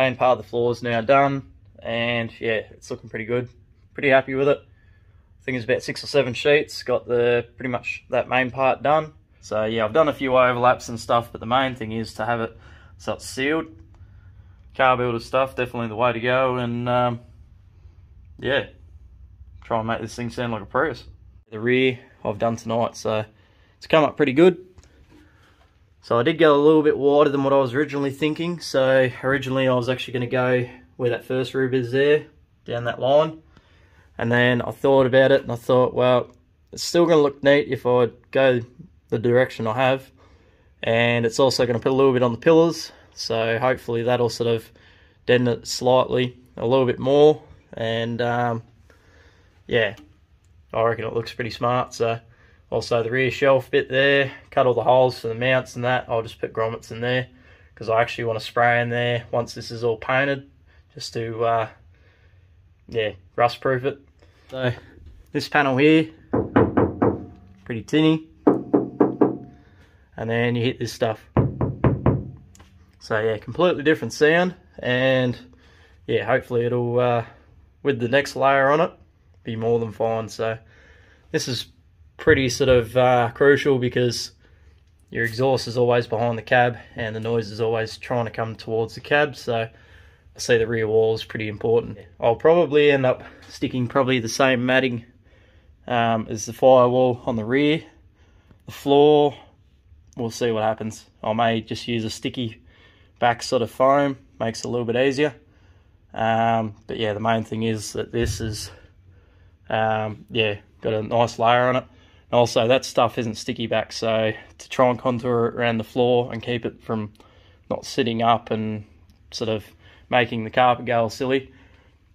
main part of the floor is now done, and yeah, it's looking pretty good. Pretty happy with it. I think it's about 6 or 7 sheets. Got pretty much that main part done. So yeah, I've done a few overlaps and stuff, but the main thing is to have it so it's sealed. Car builder stuff, definitely the way to go, and yeah, try and make this thing sound like a Prius. The rear I've done tonight, so it's come up pretty good. So I did go a little bit wider than what I was originally thinking. So originally I was actually going to go where that first rib is there, down that line. And then I thought about it and I thought, well, it's still going to look neat if I go the direction I have. And it's also going to put a little bit on the pillars. So hopefully that'll sort of dent it slightly a little bit more. And yeah, I reckon it looks pretty smart. So also the rear shelf bit there, cut all the holes for the mounts and that. I'll just put grommets in there because I actually want to spray in there once this is all painted, just to yeah, rust proof it. So this panel here, pretty tinny, and then you hit this stuff. So yeah, completely different sound, and yeah, hopefully it'll with the next layer on it be more than fine. So this is pretty sort of crucial because your exhaust is always behind the cab and the noise is always trying to come towards the cab. So I see the rear wall is pretty important. I'll probably end up sticking probably the same matting as the firewall on the rear. The floor, we'll see what happens. I may just use a sticky back sort of foam, makes it a little bit easier. But yeah, the main thing is that this is yeah, got a nice layer on it. And also that stuff isn't sticky back, so to try and contour it around the floor and keep it from not sitting up and sort of making the carpet go all silly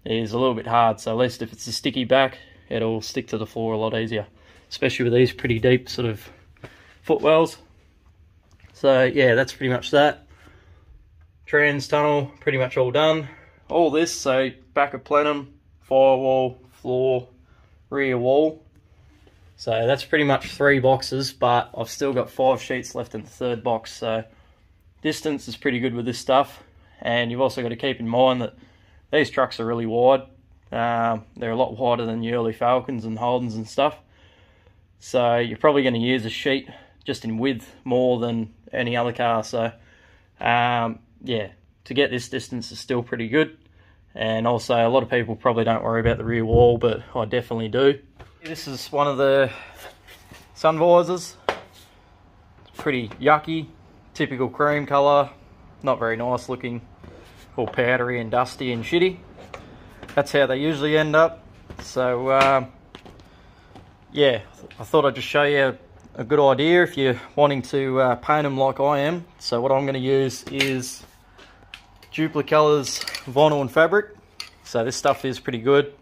is a little bit hard. So at least if it's a sticky back, it'll stick to the floor a lot easier, especially with these pretty deep sort of footwells. So yeah, that's pretty much that. Trans tunnel pretty much all done. All this, so back of plenum, firewall, floor, rear wall. So that's pretty much 3 boxes, but I've still got 5 sheets left in the 3rd box. So distance is pretty good with this stuff. And you've also got to keep in mind that these trucks are really wide. They're a lot wider than the early Falcons and Holdens and stuff. So you're probably going to use a sheet just in width more than any other car. So yeah, to get this distance is still pretty good. And also a lot of people probably don't worry about the rear wall, but I definitely do. This is one of the sun visors. It's pretty yucky, typical cream colour, not very nice looking, all powdery and dusty and shitty. That's how they usually end up. So yeah, I thought I'd just show you a good idea if you're wanting to paint them like I am. So what I'm going to use is Duplicolor's vinyl and fabric. So this stuff is pretty good,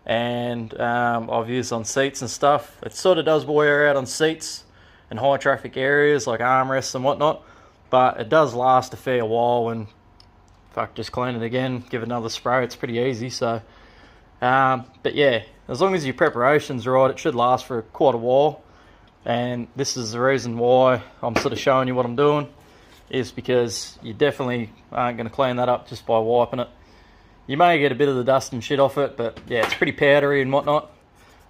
and I've used on seats and stuff. It sort of does wear out on seats and high traffic areas like armrests and whatnot, but it does last a fair while. And fuck, just clean it again, give it another spray, it's pretty easy. So but yeah, as long as your preparation's right, it should last for quite a while. And this is the reason why I'm sort of showing you what I'm doing, is because you definitely aren't going to clean that up just by wiping it. You may get a bit of the dust and shit off it, but yeah, it's pretty powdery and whatnot.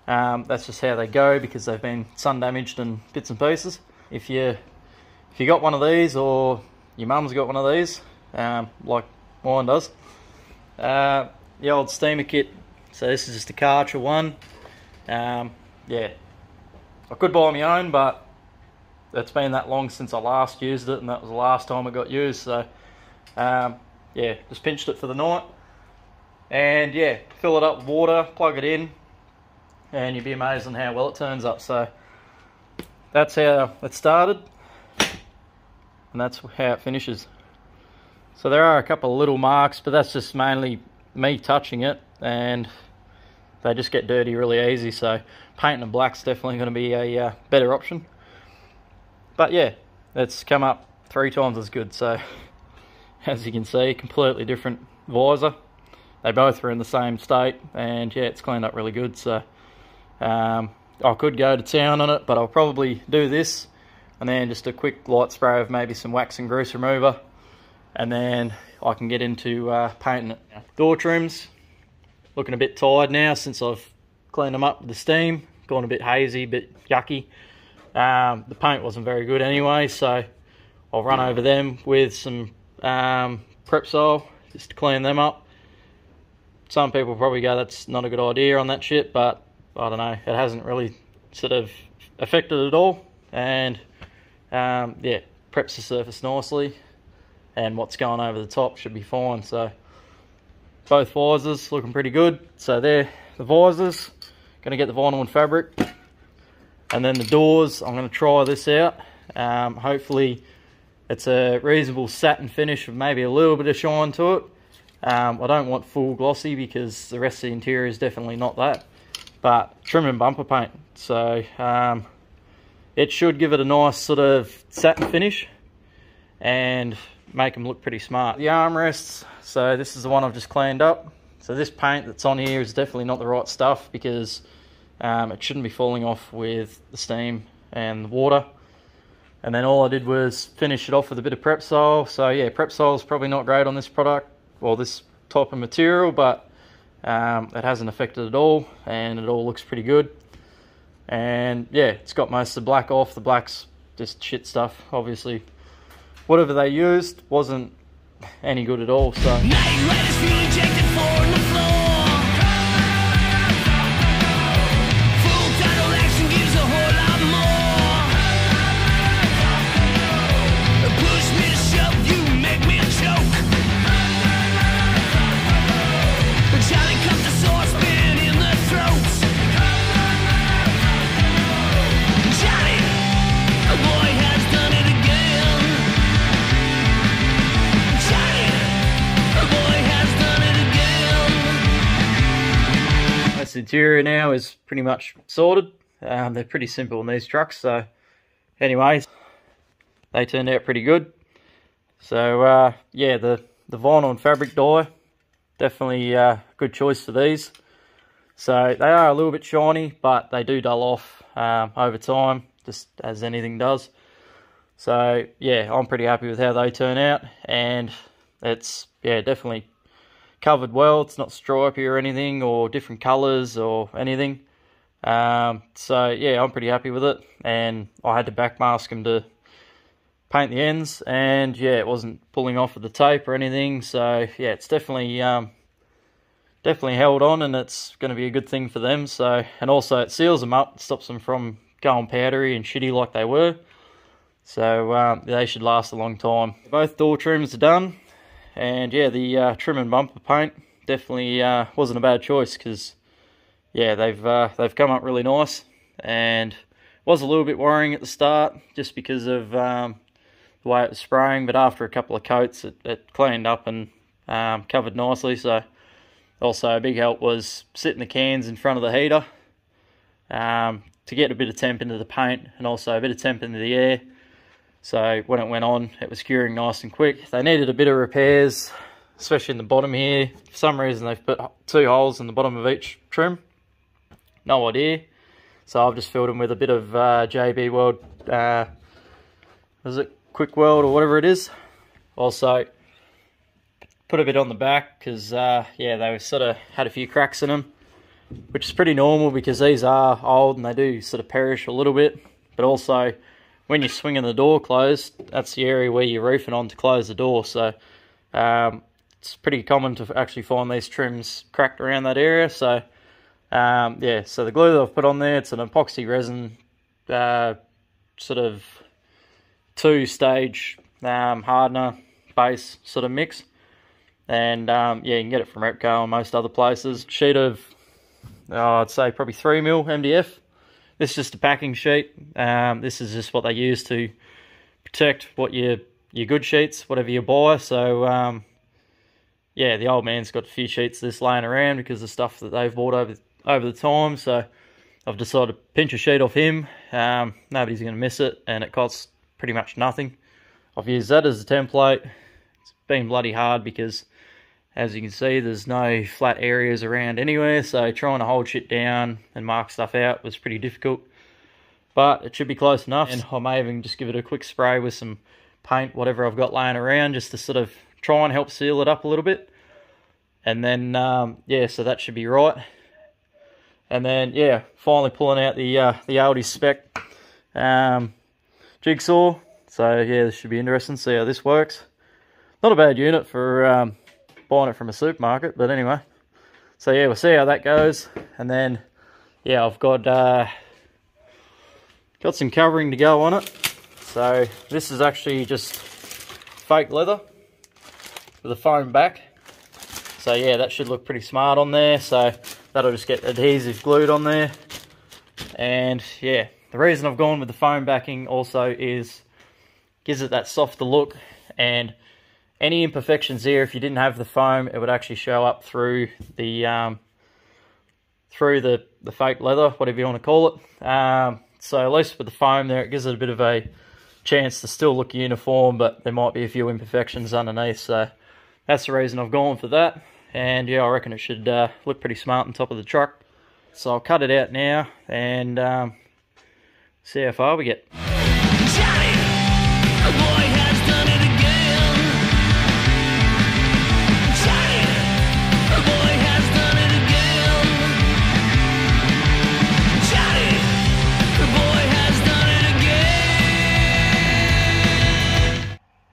That's just how they go because they've been sun damaged and bits and pieces. If you got one of these, or your mum's got one of these, like mine does, the old steamer kit. So this is just a Karcher one. Yeah, I could buy my own, but it's been that long since I last used it, and that was the last time it got used. So yeah, just pinched it for the night, and yeah, fill it up with water, plug it in, and you'd be amazed on how well it turns up. So that's how it started, and that's how it finishes. So there are a couple of little marks, but that's just mainly me touching it, and they just get dirty really easy. So painting them black's definitely going to be a better option. But yeah, it's come up 3 times as good. So as you can see, completely different visor. They both were in the same state, and yeah, it's cleaned up really good. So I could go to town on it, but I'll probably do this and then just a quick light spray of maybe some wax and grease remover, and then I can get into painting it. Door trims, looking a bit tired now since I've cleaned them up with the steam. Gone a bit hazy, a bit yucky. The paint wasn't very good anyway, so I'll run over them with some Prepsol just to clean them up. Some people probably go that's not a good idea on that shit, but I don't know, it hasn't really sort of affected it at all. And yeah, preps the surface nicely, and what's going over the top should be fine. So both visors looking pretty good. So they're the visors. Gonna get the vinyl and fabric, and then the doors, I'm gonna try this out. Hopefully it's a reasonable satin finish with maybe a little bit of shine to it. I don't want full glossy because the rest of the interior is definitely not that, but trim and bumper paint. So it should give it a nice sort of satin finish and make them look pretty smart. The armrests, so this is the one I've just cleaned up. So this paint that's on here is definitely not the right stuff because it shouldn't be falling off with the steam and the water. And then all I did was finish it off with a bit of Prepsol. So yeah, Prepsol is probably not great on this product, well, this type of material, but it hasn't affected at all, and it all looks pretty good. And yeah, it's got most of the black off. The black's just shit stuff, obviously. Whatever they used wasn't any good at all, so. The interior now is pretty much sorted. They're pretty simple in these trucks, so anyways, they turned out pretty good. So yeah, the vinyl and fabric dye, definitely a good choice for these. So they are a little bit shiny, but they do dull off over time, just as anything does. So yeah, I'm pretty happy with how they turn out, and it's, yeah, definitely covered well. It's not stripy or anything, or different colours or anything. So yeah, I'm pretty happy with it, and I had to backmask them to paint the ends, and yeah, it wasn't pulling off with the tape or anything. So yeah, it's definitely definitely held on, and it's going to be a good thing for them. So, and also it seals them up, stops them from going powdery and shitty like they were. So they should last a long time. Both door trims are done. And yeah, the trim and bumper paint definitely wasn't a bad choice, because yeah, they've come up really nice, and was a little bit worrying at the start just because of the way it was spraying, but after a couple of coats it cleaned up and covered nicely. So also a big help was sitting the cans in front of the heater to get a bit of temp into the paint, and also a bit of temp into the air. So when it went on, it was curing nice and quick. They needed a bit of repairs, especially in the bottom here. For some reason, they've put 2 holes in the bottom of each trim. No idea. So I've just filled them with a bit of JB Weld, is it Quick Weld or whatever it is. Also, put a bit on the back because, yeah, they sort of had a few cracks in them, which is pretty normal because these are old and they do sort of perish a little bit. But also, when you're swinging the door closed, that's the area where you're roofing on to close the door. So it's pretty common to actually find these trims cracked around that area. So yeah, so the glue that I've put on there, it's an epoxy resin sort of 2-stage hardener base sort of mix. And yeah, you can get it from Repco and most other places. Sheet of, I'd say probably 3mm MDF. This is just a packing sheet. This is just what they use to protect what your good sheets, whatever you buy. So yeah, the old man's got a few sheets of this laying around because of stuff that they've bought over the time. So I've decided to pinch a sheet off him. Nobody's going to miss it, and it costs pretty much nothing. I've used that as a template. It's been bloody hard because, as you can see, there's no flat areas around anywhere, so trying to hold shit down and mark stuff out was pretty difficult. But it should be close enough, and I may even just give it a quick spray with some paint, whatever I've got laying around, just to sort of try and help seal it up a little bit. And then, yeah, so that should be right. And then, yeah, finally pulling out the Aldi spec jigsaw. So, yeah, this should be interesting to see how this works. Not a bad unit for buying it from a supermarket, but anyway. So, yeah, we'll see how that goes. And then, yeah, I've got some covering to go on it. So, this is actually just fake leather with a foam back. So yeah, that should look pretty smart on there. So that'll just get adhesive glued on there. And yeah, the reason I've gone with the foam backing also is gives it that softer look, and any imperfections there, if you didn't have the foam, it would actually show up through the fake leather, whatever you want to call it. So at least with the foam there, it gives it a bit of a chance to still look uniform, but there might be a few imperfections underneath. So that's the reason I've gone for that. And yeah, I reckon it should look pretty smart on top of the truck. So I'll cut it out now and see how far we get. Johnny, the boy has done it again. Johnny, the boy has done it again. Johnny, the boy has done it again.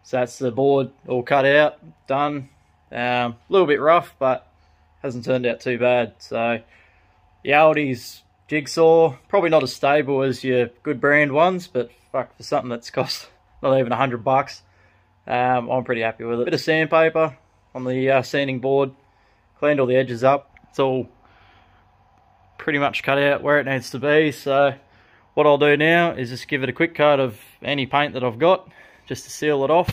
So that's the board all cut out, done. A little bit rough, but hasn't turned out too bad. So the Aldi's jigsaw, probably not as stable as your good brand ones, but fuck, for something that's cost not even $100, I'm pretty happy with it. Bit of sandpaper on the sanding board, cleaned all the edges up. It's all pretty much cut out where it needs to be. So what I'll do now is just give it a quick coat of any paint that I've got, just to seal it off.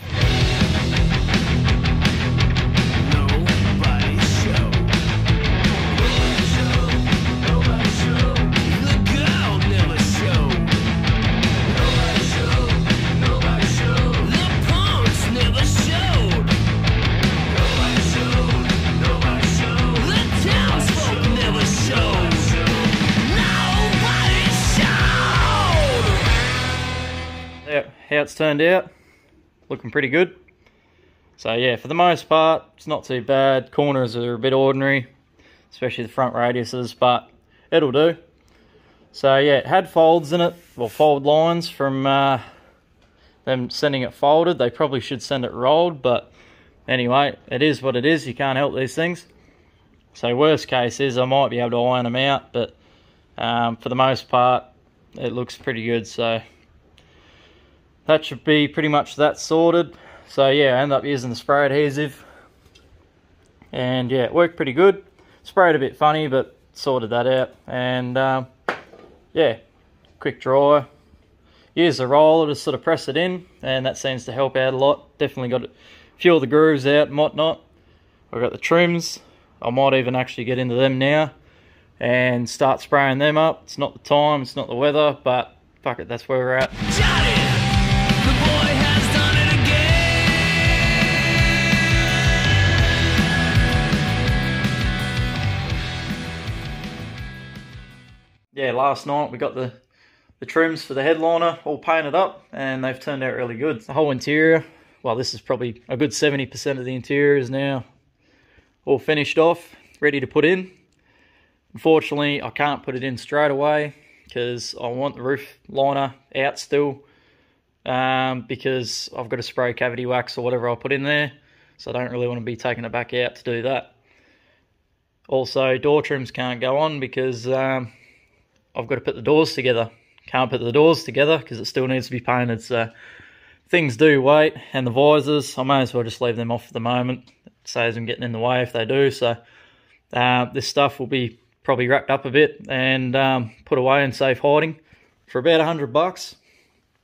How it's turned out, looking pretty good. So yeah, for the most part, it's not too bad. Corners are a bit ordinary, especially the front radiuses, but it'll do. So yeah, it had folds in it, well, fold lines from them sending it folded. They probably should send it rolled, but anyway, it is what it is. You can't help these things. So worst case is I might be able to iron them out, but for the most part, it looks pretty good. So that should be pretty much that sorted. So yeah, I ended up using the spray adhesive. And yeah, it worked pretty good. Sprayed a bit funny, but sorted that out. And yeah, quick dry. Use the roller to sort of press it in, and that seems to help out a lot. Definitely got a few of the grooves out and whatnot. I've got the trims. I might even actually get into them now and start spraying them up. It's not the time, it's not the weather, but fuck it, that's where we're at. Johnny, the boy has done it again. Yeah, last night we got the trims for the headliner all painted up, and they've turned out really good. The whole interior, well, this is probably a good 70% of the interior is now all finished off, ready to put in. Unfortunately, I can't put it in straight away because I want the roof liner out still, because I've got to spray cavity wax or whatever I'll put in there, so I don't really want to be taking it back out to do that. Also, door trims can't go on because I've got to put the doors together. Can't put the doors together because it still needs to be painted, so things do wait. And the visors, I may as well just leave them off for the moment. It saves them getting in the way if they do. So this stuff will be probably wrapped up a bit and put away in safe hiding for about $100.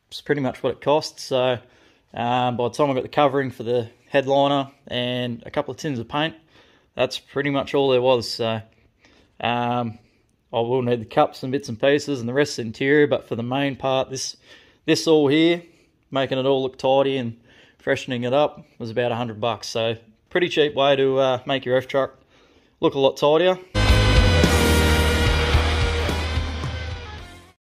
It's pretty much what it costs. So by the time I got the covering for the headliner and a couple of tins of paint, that's pretty much all there was. So I will need the cups and bits and pieces and the rest of the interior, but for the main part, this all here, making it all look tidy and freshening it up, was about $100. So pretty cheap way to make your F-truck look a lot tidier.